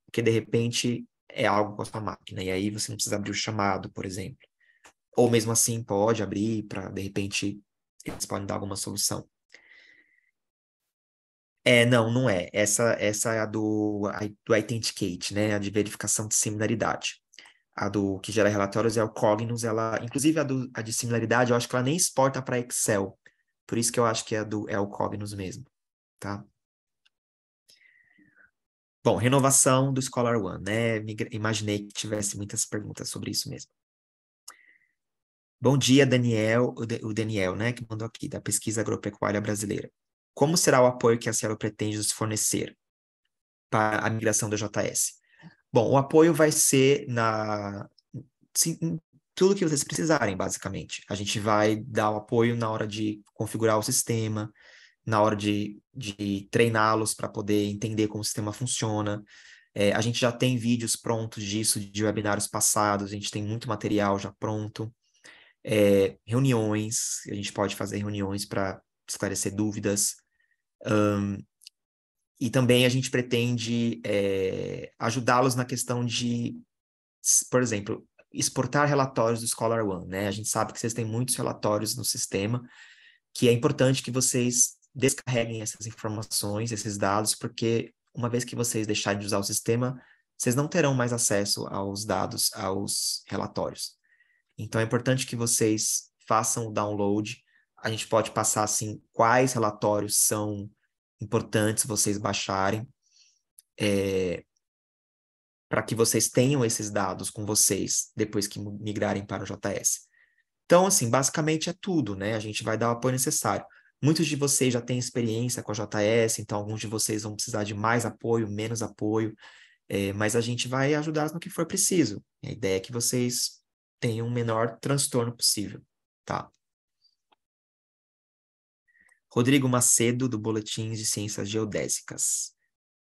porque de repente é algo com a sua máquina, e aí você não precisa abrir o chamado, por exemplo. Ou mesmo assim pode abrir para, de repente, eles podem dar alguma solução. Não é. Essa é a do Authenticate, né? A de verificação de similaridade. A do que gera relatórios é o Cognos, inclusive a de similaridade, eu acho que ela nem exporta para Excel. Por isso que eu acho que é o Cognos mesmo, tá? Bom, renovação do ScholarOne, né? Imaginei que tivesse muitas perguntas sobre isso mesmo. Bom dia, Daniel, o Daniel, né, que mandou aqui, da Pesquisa Agropecuária Brasileira. Como será o apoio que a Cielo pretende nos fornecer para a migração do JS? Bom, o apoio vai ser em tudo que vocês precisarem, basicamente. A gente vai dar o apoio na hora de configurar o sistema, na hora de treiná-los para poder entender como o sistema funciona. A gente já tem vídeos prontos disso, de webinários passados, a gente tem muito material já pronto. Reuniões, a gente pode fazer reuniões para esclarecer dúvidas. E também a gente pretende ajudá-los na questão de, por exemplo, exportar relatórios do Scholar One, né? A gente sabe que vocês têm muitos relatórios no sistema, que é importante que vocês descarreguem essas informações, esses dados, porque uma vez que vocês deixarem de usar o sistema, vocês não terão mais acesso aos dados, aos relatórios. Então, é importante que vocês façam o download. A gente pode passar, assim, quais relatórios são importantes vocês baixarem, para que vocês tenham esses dados com vocês depois que migrarem para o JS. Então, assim, basicamente é tudo, né? A gente vai dar o apoio necessário. Muitos de vocês já têm experiência com a JS, então alguns de vocês vão precisar de mais apoio, menos apoio, mas a gente vai ajudar no que for preciso. A ideia é que vocês tenham o menor transtorno possível, tá? Rodrigo Macedo, do Boletim de Ciências Geodésicas.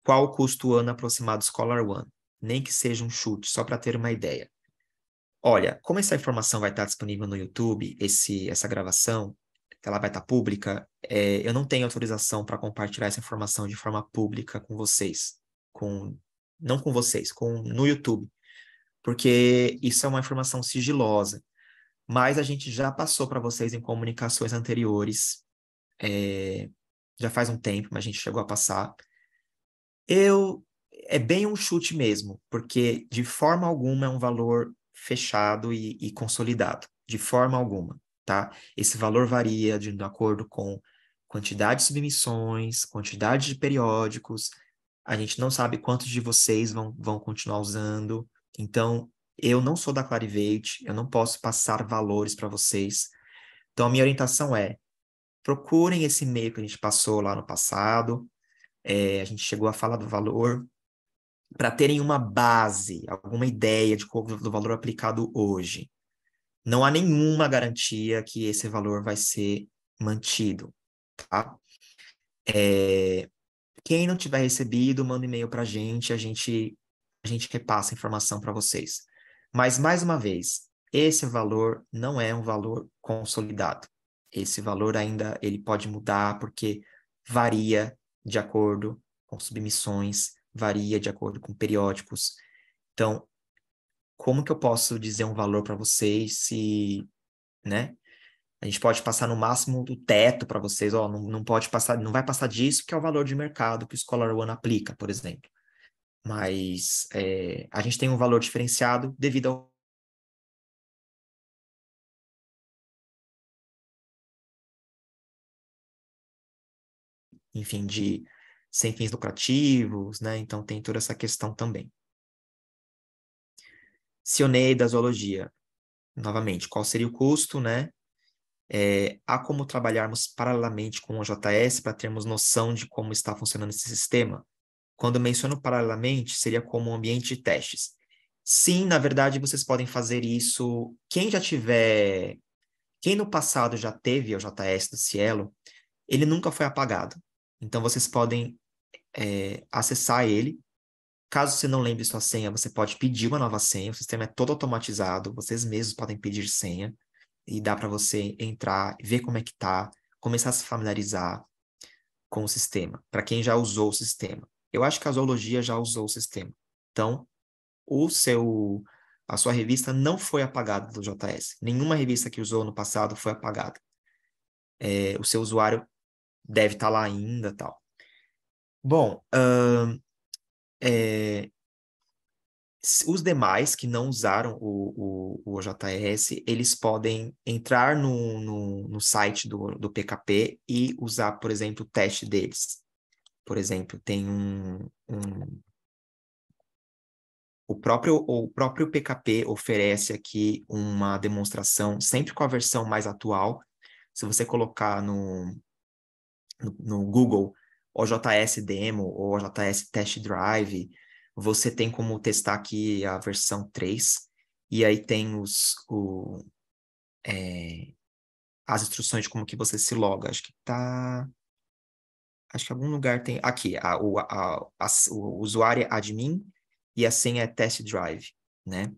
Qual o custo ano aproximado do Scholar One? Nem que seja um chute, só para ter uma ideia. Olha, como essa informação vai estar disponível no YouTube, essa gravação, ela vai estar pública, eu não tenho autorização para compartilhar essa informação de forma pública com vocês, não com vocês, no YouTube, porque isso é uma informação sigilosa, mas a gente já passou para vocês em comunicações anteriores, já faz um tempo, mas a gente chegou a passar. É bem um chute mesmo, porque de forma alguma é um valor fechado e consolidado, de forma alguma, tá? Esse valor varia de acordo com quantidade de submissões, quantidade de periódicos, a gente não sabe quantos de vocês vão continuar usando, então eu não sou da Clarivate, eu não posso passar valores para vocês, então a minha orientação é, procurem esse e-mail que a gente passou lá no passado, a gente chegou a falar do valor, para terem uma base, alguma ideia do valor aplicado hoje. Não há nenhuma garantia que esse valor vai ser mantido, tá? Quem não tiver recebido, manda e-mail para a gente repassa a informação para vocês. Mas, mais uma vez, esse valor não é um valor consolidado. Esse valor ainda ele pode mudar porque varia de acordo com submissões, varia de acordo com periódicos. Então, como que eu posso dizer um valor para vocês se, né? A gente pode passar no máximo do teto para vocês, ó, não pode passar, não vai passar disso, que é o valor de mercado que o Scholar One aplica, por exemplo. Mas a gente tem um valor diferenciado devido ao, enfim, de sem fins lucrativos, né? Então tem toda essa questão também. Cionei da zoologia. Novamente, qual seria o custo, né? Há como trabalharmos paralelamente com o JS para termos noção de como está funcionando esse sistema? Quando eu menciono paralelamente, seria como um ambiente de testes. Sim, na verdade, vocês podem fazer isso. Quem no passado já teve o JS do Cielo, ele nunca foi apagado. Então, vocês podem acessar ele. Caso você não lembre sua senha, você pode pedir uma nova senha. O sistema é todo automatizado. Vocês mesmos podem pedir senha. E dá para você entrar, ver como é que tá, começar a se familiarizar com o sistema, para quem já usou o sistema. Eu acho que a zoologia já usou o sistema. Então, a sua revista não foi apagada do JS. Nenhuma revista que usou no passado foi apagada. O seu usuário deve estar lá ainda, tal. Bom, os demais que não usaram o OJS, eles podem entrar no site do PKP e usar, por exemplo, o teste deles. Por exemplo, tem o próprio PKP oferece aqui uma demonstração, sempre com a versão mais atual. Se você colocar no Google OJS Demo ou OJS Test Drive, você tem como testar aqui a versão 3, e aí tem as instruções de como que você se loga. Acho que em algum lugar tem. Aqui, o usuário é admin, e a senha é test drive, né?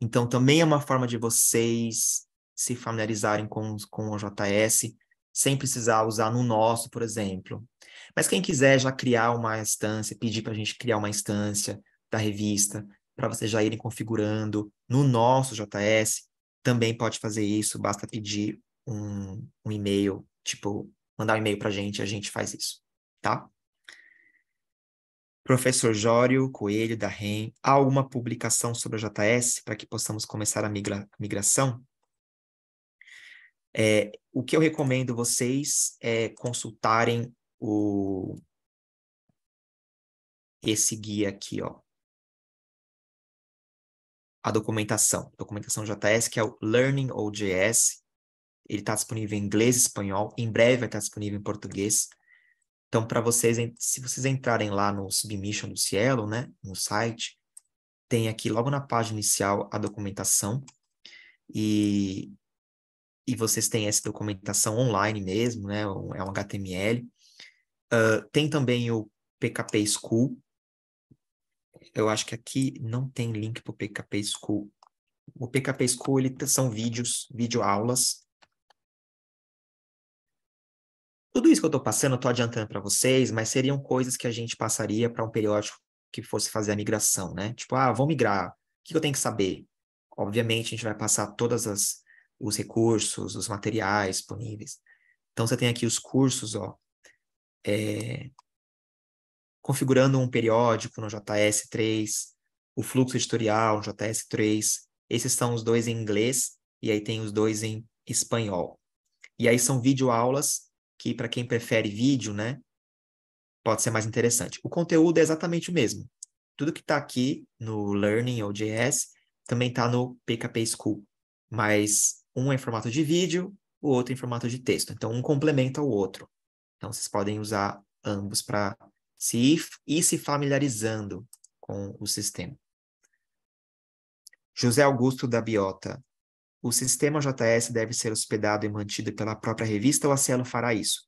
Então, também é uma forma de vocês se familiarizarem com o JS, sem precisar usar no nosso, por exemplo. Mas quem quiser já criar uma instância, pedir para a gente criar uma instância da revista, para vocês já irem configurando no nosso JS, também pode fazer isso, basta pedir um e-mail, tipo, mandar um e-mail para a gente faz isso, tá? Professor Jório Coelho, da REM, há alguma publicação sobre o JS para que possamos começar a migração? O que eu recomendo vocês é consultarem esse guia aqui, ó. A documentação JS, que é o Learning OJS. Ele está disponível em inglês e espanhol. Em breve vai estar disponível em português. Então, para vocês, se vocês entrarem lá no Submission do Cielo, né, no site, tem aqui logo na página inicial a documentação. E vocês têm essa documentação online mesmo, né? É um HTML. Tem também o PKP School. Eu acho que aqui não tem link para o PKP School. O PKP School são videoaulas. Tudo isso que eu estou passando, eu estou adiantando para vocês, mas seriam coisas que a gente passaria para um periódico que fosse fazer a migração, né? Tipo, vou migrar. O que eu tenho que saber? Obviamente, a gente vai passar os recursos, os materiais disponíveis. Então, você tem aqui os cursos, ó. Configurando um periódico no JS3, o fluxo editorial no JS3. Esses são os dois em inglês, e aí tem os dois em espanhol. E aí são videoaulas que, para quem prefere vídeo, né, pode ser mais interessante. O conteúdo é exatamente o mesmo. Tudo que está aqui no Learning ou JS também está no PKP School, mas um é em formato de vídeo, o outro em formato de texto. Então, um complementa o outro. Então, vocês podem usar ambos para ir se familiarizando com o sistema. José Augusto da Biota. O sistema JS deve ser hospedado e mantido pela própria revista ou a Cielo fará isso?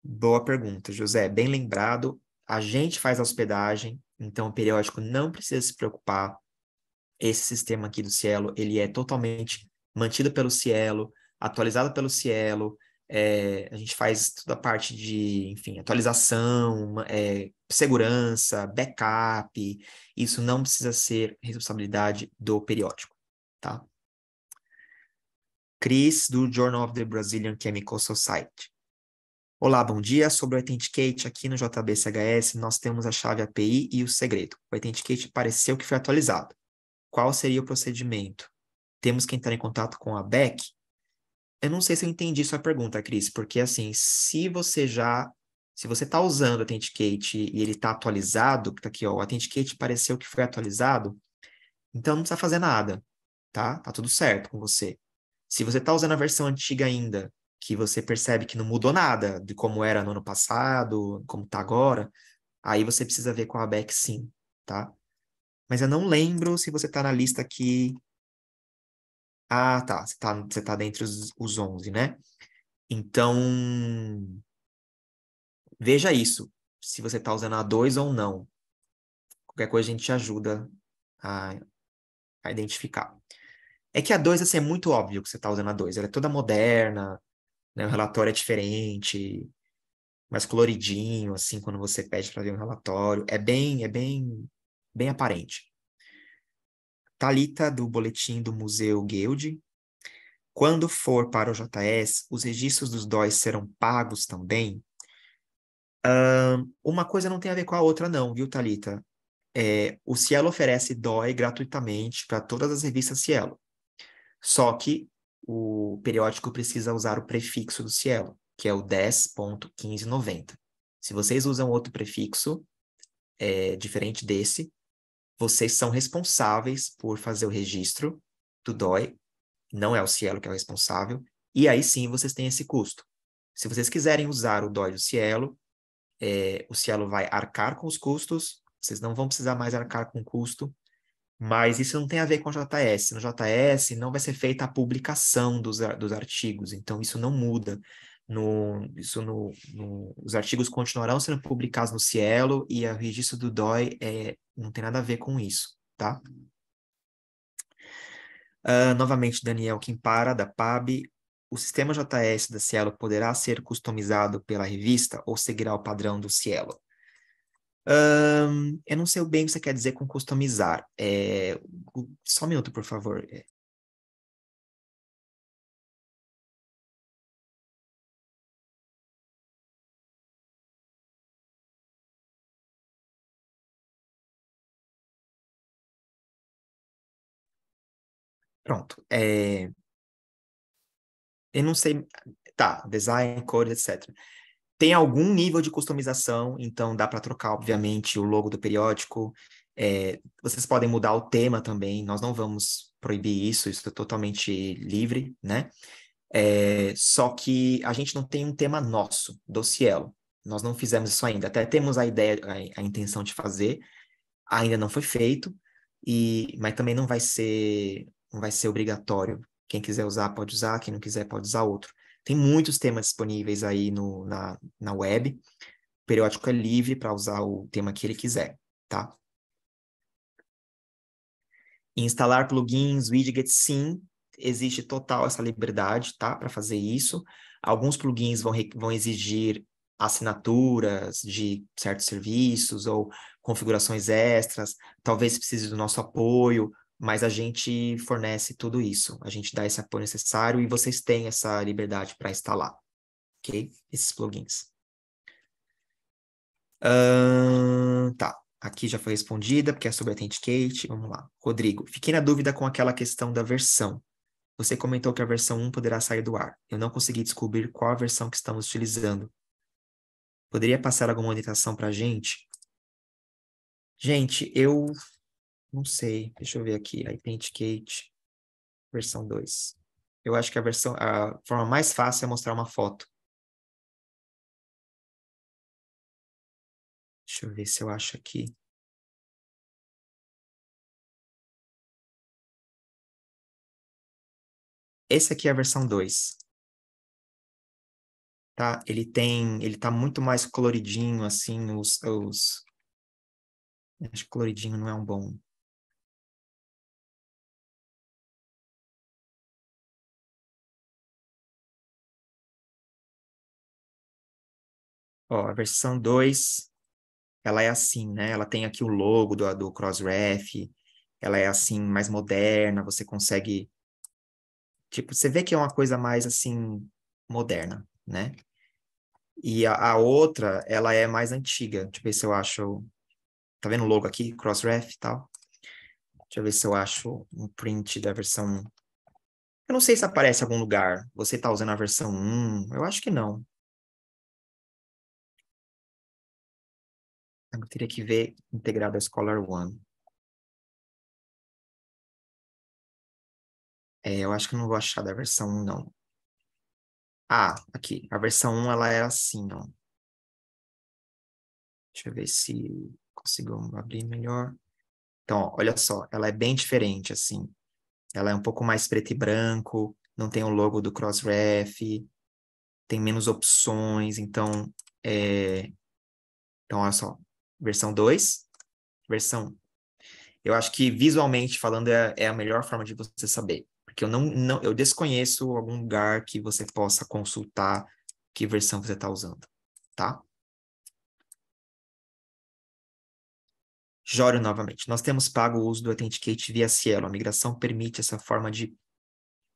Boa pergunta, José. Bem lembrado. A gente faz a hospedagem, então o periódico não precisa se preocupar. Esse sistema aqui do Cielo, ele é totalmente mantido pelo Cielo, atualizado pelo Cielo. A gente faz toda a parte de, enfim, atualização, segurança, backup. Isso não precisa ser responsabilidade do periódico, tá? Chris, do Journal of the Brazilian Chemical Society. Olá, bom dia. Sobre o Authenticate, aqui no JBCHS, nós temos a chave API e o segredo. O Authenticate pareceu que foi atualizado. Qual seria o procedimento? Temos que entrar em contato com a BEC? Eu não sei se eu entendi sua pergunta, Cris, porque assim, se você está usando o Authenticate e ele está atualizado, que tá aqui, ó, o Authenticate pareceu que foi atualizado, então não precisa fazer nada, tá? Tá tudo certo com você. Se você está usando a versão antiga ainda, que você percebe que não mudou nada de como era no ano passado, como está agora, aí você precisa ver com a BEC sim, tá? Mas eu não lembro se você está na lista aqui. Ah, tá. Você tá dentre os 11, né? Então, veja isso. Se você está usando a 2 ou não. Qualquer coisa a gente te ajuda a, a identificar. É que a 2 assim, é muito óbvio que você está usando a 2. Ela é toda moderna, né? O relatório é diferente, mais coloridinho, assim, quando você pede para ver um relatório. Bem aparente. Thalita, do boletim do Museu Guild. Quando for para o JS, os registros dos DOIs serão pagos também? Uma coisa não tem a ver com a outra, não, viu, Thalita? O Cielo oferece DOI gratuitamente para todas as revistas Cielo. Só que o periódico precisa usar o prefixo do Cielo, que é o 10.1590. Se vocês usam outro prefixo, diferente desse, vocês são responsáveis por fazer o registro do DOI, não é o Cielo que é o responsável, e aí sim vocês têm esse custo. Se vocês quiserem usar o DOI do Cielo, o Cielo vai arcar com os custos, vocês não vão precisar mais arcar com o custo, mas isso não tem a ver com o JS. No JS não vai ser feita a publicação dos artigos, então isso não muda. Os artigos continuarão sendo publicados no Cielo e o registro do DOI não tem nada a ver com isso, tá? Novamente, Daniel Kimpara, da PAB. O sistema JS da Cielo poderá ser customizado pela revista ou seguirá o padrão do Cielo? Eu não sei bem o que você quer dizer com customizar. Só um minuto, por favor. Pronto. Eu não sei. Tá, design, cores, etc. Tem algum nível de customização, então dá para trocar, obviamente, o logo do periódico. Vocês podem mudar o tema também, nós não vamos proibir isso é totalmente livre, né? Só que a gente não tem um tema nosso, do Cielo. Nós não fizemos isso ainda. Até temos a ideia, a intenção de fazer, ainda não foi feito, mas também não vai ser obrigatório. Quem quiser usar, pode usar, quem não quiser, pode usar outro. Tem muitos temas disponíveis aí na web. O periódico é livre para usar o tema que ele quiser, tá? Instalar plugins, widgets, sim, existe total essa liberdade, tá? Para fazer isso. Alguns plugins vão exigir assinaturas de certos serviços ou configurações extras, talvez precise do nosso apoio, mas a gente fornece tudo isso. A gente dá esse apoio necessário e vocês têm essa liberdade para instalar, ok? Esses plugins. Tá. Aqui já foi respondida, porque é sobre Authenticate. Vamos lá. Rodrigo, fiquei na dúvida com aquela questão da versão. Você comentou que a versão 1 poderá sair do ar. Eu não consegui descobrir qual a versão que estamos utilizando. Poderia passar alguma orientação para a gente? Gente, eu não sei. Deixa eu ver aqui. Authenticate, versão 2. Eu acho que a forma mais fácil é mostrar uma foto. Deixa eu ver se eu acho aqui. Esse aqui é a versão 2. Tá? Ele tá muito mais coloridinho, assim, acho que coloridinho não é um bom. Ó, a versão 2 ela é assim, né? Ela tem aqui o logo do Crossref, ela é assim, mais moderna, você consegue, tipo, você vê que é uma coisa mais, assim, moderna, né? E a outra, ela é mais antiga. Deixa eu ver se eu acho, tá vendo o logo aqui, Crossref e tal? Deixa eu ver se eu acho um print da versão 1. Eu não sei se aparece em algum lugar. Você tá usando a versão 1? Eu acho que não. Eu teria que ver integrado a Scholar One. Eu acho que eu não vou achar da versão 1, não. Ah, aqui. A versão 1, ela era assim, ó. Deixa eu ver se consigo abrir melhor. Então, ó, olha só. Ela é bem diferente, assim. Ela é um pouco mais preto e branco. Não tem o logo do Crossref. Tem menos opções. Então, olha só. Versão 2, versão 1. Eu acho que visualmente falando é a melhor forma de você saber. Porque eu desconheço algum lugar que você possa consultar que versão você está usando, tá? Jório novamente. Nós temos pago o uso do Authenticate via Cielo. A migração permite essa forma de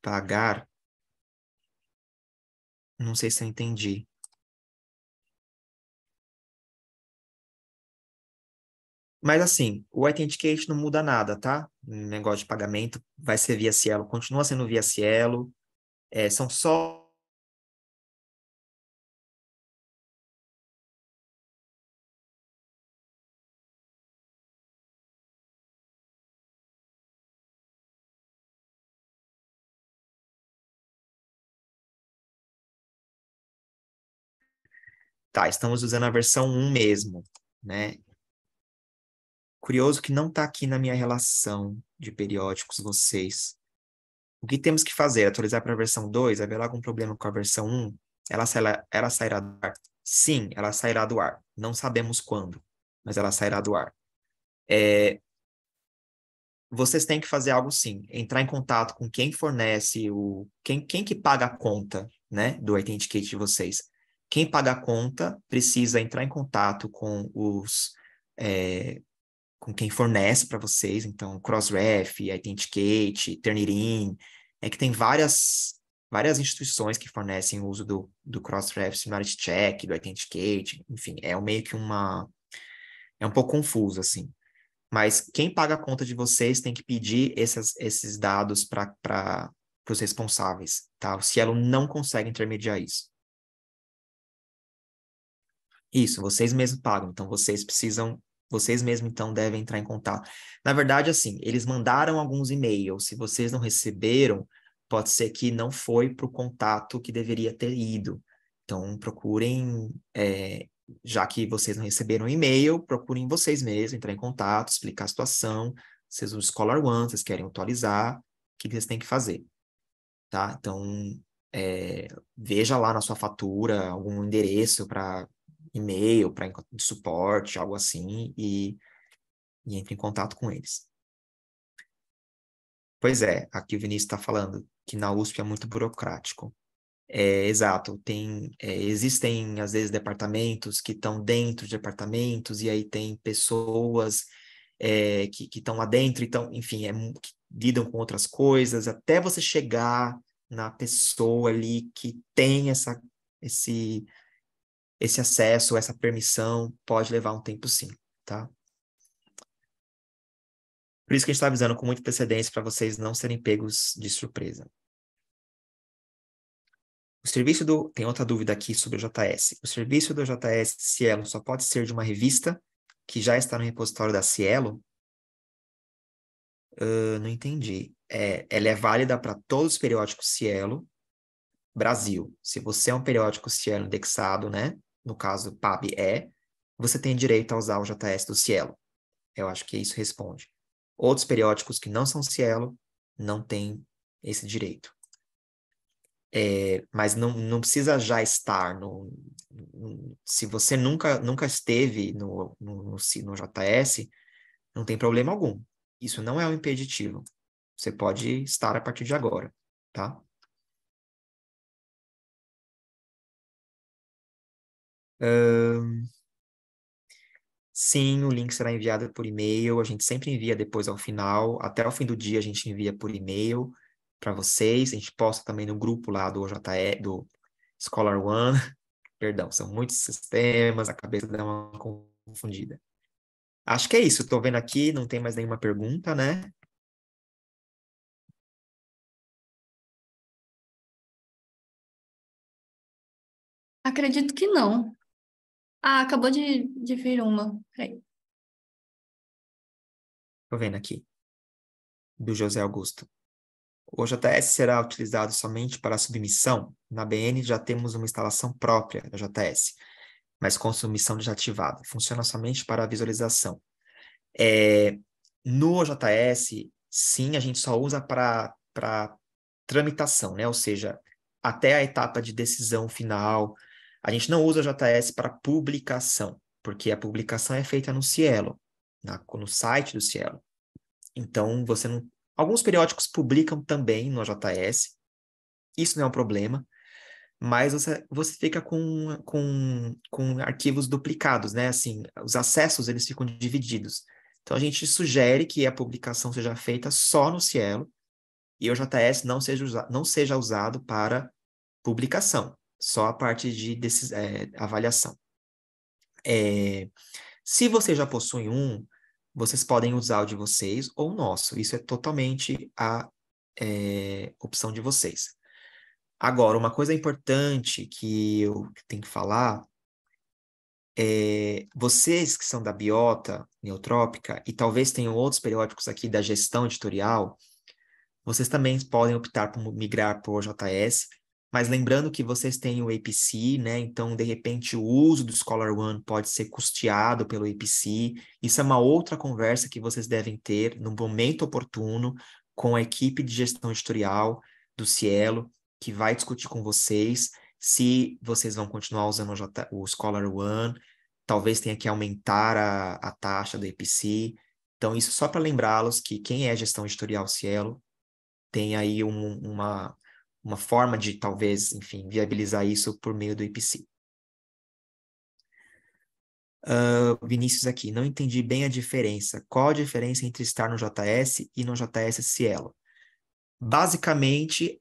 pagar. Não sei se eu entendi. Mas assim, o Authenticate não muda nada, tá? O negócio de pagamento vai ser via Cielo. Continua sendo via Cielo. São só. Tá, estamos usando a versão 1 mesmo, né? Curioso que não está aqui na minha relação de periódicos vocês. O que temos que fazer? Atualizar para a versão 2? Haverá algum problema com a versão 1? ela sairá do ar? Sim, ela sairá do ar. Não sabemos quando, mas ela sairá do ar. Vocês têm que fazer algo sim, entrar em contato com quem fornece quem que paga a conta, né, do Authenticate de vocês. Quem paga a conta precisa entrar em contato com quem fornece para vocês, então Crossref, Authenticate, Turnitin, é que tem várias instituições que fornecem o uso do Crossref, Similarity Check, do Authenticate, enfim, meio que é um pouco confuso, assim. Mas quem paga a conta de vocês tem que pedir esses dados para os responsáveis, tá? O Cielo não consegue intermediar isso. Isso, vocês mesmos pagam, então vocês mesmos então devem entrar em contato. Na verdade, assim, eles mandaram alguns e-mails, se vocês não receberam, pode ser que não foi para o contato que deveria ter ido. Então, procurem, já que vocês não receberam o e-mail, procurem vocês mesmos, entrar em contato, explicar a situação, vocês usam o Scholar One, vocês querem atualizar, o que vocês têm que fazer, tá? Então, veja lá na sua fatura algum endereço para e-mail, para suporte, algo assim, e entre em contato com eles. Pois é, aqui o Vinícius está falando que na USP é muito burocrático. Exato, existem às vezes departamentos que estão dentro de departamentos, e aí tem pessoas que estão lá dentro, então, enfim, que lidam com outras coisas, até você chegar na pessoa ali que tem esse acesso, essa permissão, pode levar um tempo sim, tá? Por isso que a gente está avisando com muita antecedência para vocês não serem pegos de surpresa. Tem outra dúvida aqui sobre o JS. O serviço do JS Cielo só pode ser de uma revista que já está no repositório da Cielo? Eu não entendi. Ela é válida para todos os periódicos Cielo, Brasil. Se você é um periódico Cielo indexado, né? No caso, PAB você tem direito a usar o JS do Cielo. Eu acho que isso responde. Outros periódicos que não são Cielo não têm esse direito. Mas não precisa já estar se você nunca esteve no JS, não tem problema algum. Isso não é um impeditivo. Você pode estar a partir de agora, tá? Sim, o link será enviado por e-mail. A gente sempre envia depois ao final. Até o fim do dia a gente envia por e-mail para vocês. A gente posta também no grupo lá do do Scholar One. Perdão, são muitos sistemas, a cabeça dá uma confundida. Acho que é isso. Estou vendo aqui, não tem mais nenhuma pergunta, né? Acredito que não. Ah, acabou de vir uma. Peraí. Estou vendo aqui, do José Augusto. O JS será utilizado somente para submissão? Na BN já temos uma instalação própria da JS, mas com submissão desativada. Funciona somente para a visualização. No OJS, sim, a gente só usa para tramitação, né? Ou seja, até a etapa de decisão final. A gente não usa o JS para publicação, porque a publicação é feita no Cielo, no site do Cielo. Então, você não. Alguns periódicos publicam também no JS, isso não é um problema, mas você fica com arquivos duplicados, né? Assim, os acessos eles ficam divididos. Então, a gente sugere que a publicação seja feita só no Cielo e o JS não seja usado para publicação, só a parte de avaliação. Se você já possui vocês podem usar o de vocês ou o nosso. Isso é totalmente a opção de vocês. Agora, uma coisa importante que eu tenho que falar vocês que são da biota neotrópica e talvez tenham outros periódicos aqui da gestão editorial, vocês também podem optar por migrar para o OJS, mas lembrando que vocês têm o APC, né? Então, de repente, o uso do Scholar One pode ser custeado pelo APC. Isso é uma outra conversa que vocês devem ter no momento oportuno com a equipe de gestão editorial do Cielo, que vai discutir com vocês. se vocês vão continuar usando o Scholar One, talvez tenha que aumentar a taxa do EPC. Então, isso só para lembrá-los que quem é gestão editorial Cielo tem aí uma forma de, talvez, enfim, viabilizar isso por meio do EPC. Vinícius aqui, não entendi bem a diferença. Qual a diferença entre estar no JS e no JS Cielo? Basicamente,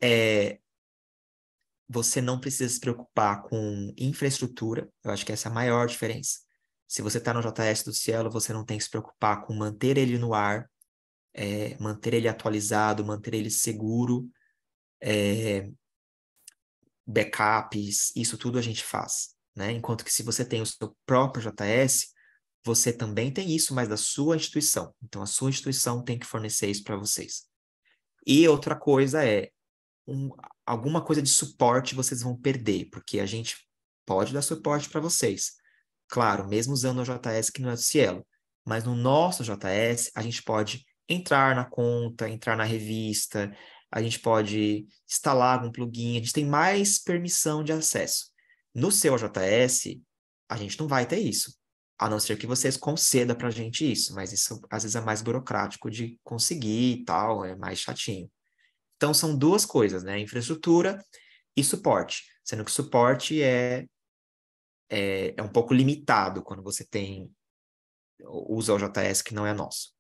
você não precisa se preocupar com infraestrutura. Eu acho que essa é a maior diferença. Se você está no JS do Cielo, você não tem que se preocupar com manter ele no ar, manter ele atualizado, manter ele seguro, backups, isso tudo a gente faz, né? Enquanto que se você tem o seu próprio JS, você também tem isso, mas da sua instituição. Então, a sua instituição tem que fornecer isso para vocês. E outra coisa alguma coisa de suporte vocês vão perder, porque a gente pode dar suporte para vocês. Claro, mesmo usando o JS que não é do Cielo. Mas no nosso JS, a gente pode entrar na conta, entrar na revista, a gente pode instalar algum plugin, a gente tem mais permissão de acesso. No seu JS, a gente não vai ter isso, a não ser que vocês concedam para a gente isso, mas isso às vezes é mais burocrático de conseguir e tal, é mais chatinho. Então, são duas coisas, né? Infraestrutura e suporte. Sendo que suporte é um pouco limitado quando você usa o JS que não é nosso.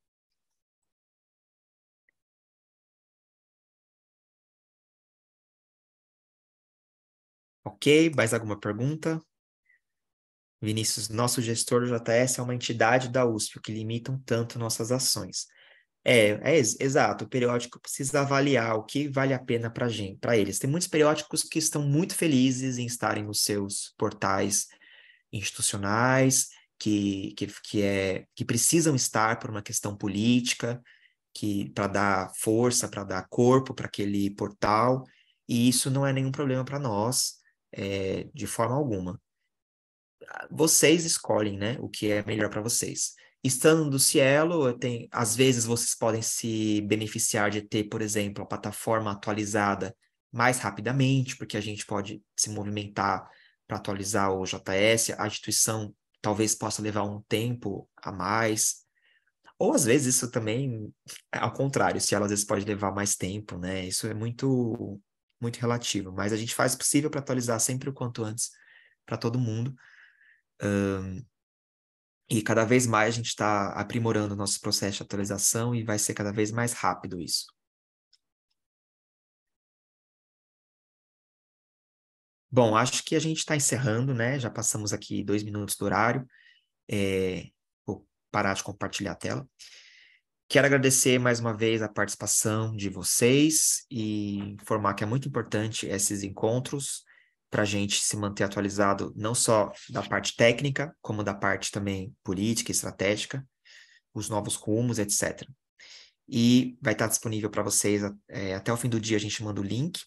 Ok? Mais alguma pergunta? Vinícius, nosso gestor do JS é uma entidade da USP, o que limitam tanto nossas ações. Exato. O periódico precisa avaliar o que vale a pena para gente, para eles. Tem muitos periódicos que estão muito felizes em estarem nos seus portais institucionais, que precisam estar por uma questão política, que para dar força, para dar corpo para aquele portal, e isso não é nenhum problema para nós, de forma alguma. Vocês escolhem, né, o que é melhor para vocês. Estando no Cielo, às vezes vocês podem se beneficiar de ter, por exemplo, a plataforma atualizada mais rapidamente, porque a gente pode se movimentar para atualizar o JS, a instituição talvez possa levar um tempo a mais, ou às vezes isso também, ao contrário, se ela às vezes pode levar mais tempo, né? Isso é muito, muito relativo, mas a gente faz o possível para atualizar sempre o quanto antes para todo mundo. E cada vez mais a gente está aprimorando o nosso processo de atualização e vai ser cada vez mais rápido isso. Bom, acho que a gente está encerrando, né? Já passamos aqui 2 minutos do horário. Vou parar de compartilhar a tela. Quero agradecer mais uma vez a participação de vocês e informar que é muito importante esses encontros para a gente se manter atualizado não só da parte técnica, como da parte também política e estratégica, os novos rumos, etc. E vai estar disponível para vocês até o fim do dia, a gente manda o link.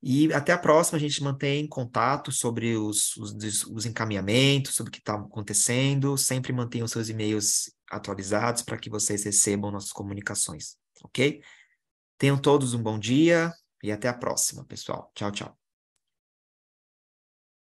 E até a próxima, a gente mantém contato sobre os encaminhamentos, sobre o que está acontecendo. Sempre mantenham seus e-mails atualizados para que vocês recebam nossas comunicações, ok? Tenham todos um bom dia e até a próxima, pessoal. Tchau, tchau.